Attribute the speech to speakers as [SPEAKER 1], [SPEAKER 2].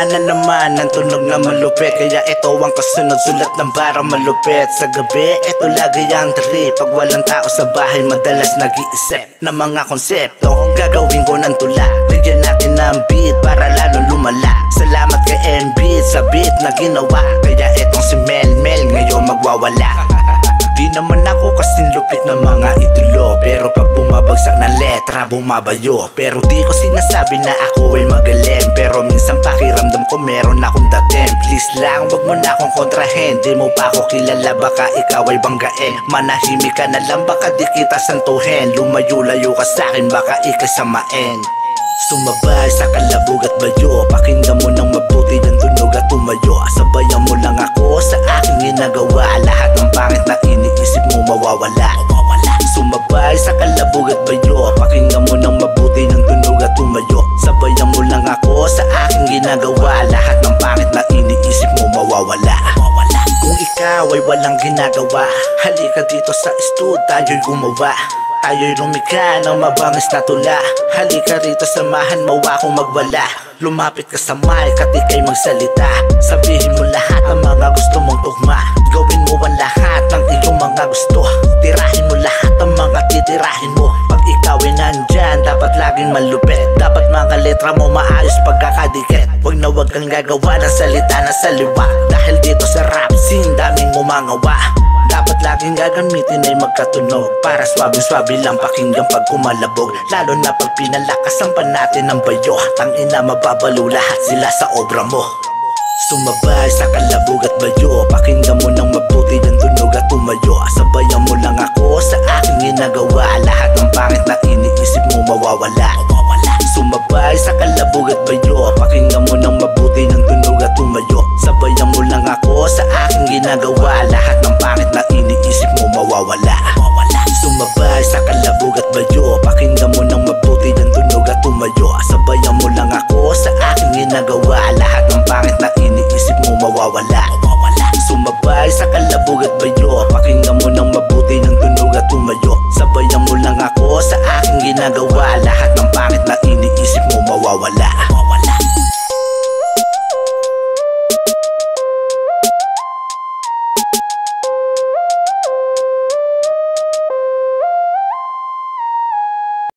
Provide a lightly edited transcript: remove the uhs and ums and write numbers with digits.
[SPEAKER 1] na naman ang tunog na malupit, kaya ito ang kasunod, sulat ng bara malupit. Sa gabi, ito lagi ang trip. Pag walang tao sa bahay, madalas nag-iisip ng mga konsepto. Gagawin ko ng tula, bigyan natin ng beat para lalong lumala. Salamat kay MB sa beat na ginawa, kaya etong si Mel ngayon magwawala. Di naman ako kasing lupit ng mga idolo, pero pag bumabagsak ng letra, bumabayo. Pero di ko sinasabi na ako ay magaling, pero minsan pakiramdam ko meron akong dating. Please lang, wag mo na akong kontrahin, di mo pa ako kilala, baka ikaw ay banggain. Manahimik ka na lang, baka di kita santuhin. Lumayo-layo ka sa'kin, baka ikasamain. Sumabay sa kalabog at bayo, pakinggan mo ng mabuti ng tunog at tumayo. Sabayan mo lang ako sa aking ginagawa, lahat ng pangit na iniisip mo mawawala. Sumabay sa kalabog at bayo, pakinggan mo ng mabuti ng tunog at tumayo. Sabayan mo lang ako sa aking ginagawa, lahat ng pangit na iniisip mo mawawala. Kung ikaw ay walang ginagawa, halika dito sa stud, tayo'y gumawa. Tayo'y lumika ng mabangis na tula. Halika rito, samahan mo akong magwala. Lumapit ka sa mic at ika'y magsalita. Sabihin mo lahat ng mga gusto mong tugma. Gawin mo ang lahat ng iyong mga gusto. Tirahin mo lahat ng mga titirahin mo. Pag ikaw ay nandyan, dapat laging malupit. Dapat mga letra mo maayos pagkakadikit. Huwag na huwag kang gagawa ng salita na saliwa, dahil dito sa rap scene daming umangawa. Dapat laging gagamitin ay magkatunog, para swabing-swabe lang pakinggan pag kumalabog. Lalo na pag pinalakasan pa natin ng bayo, tangina mababalo lahat sila sa obra mo. Sumabay sa kalabog at bayo, pakinggan mo ng mabuti ng tunog at tumayo. Sabayan mo lang ako sa aking ginagawa, lahat ng pangit na iniisip mo mawawala. Sumabay sa kalabog at bayo, pakinggan mo ng mabuti ng tunog at tumayo. Sabayan mo lang ako sa aking ginagawa, lahat ng pangit na iniisip mo mawawala. Sumabay sa kalabog at bayo, pakinggan mo ng mabuti ng tunog at tumayo. Sabayan mo lang ako sa aking ginagawa, lahat ng pangit na iniisip mo mawawala. Sumabay sa kalabog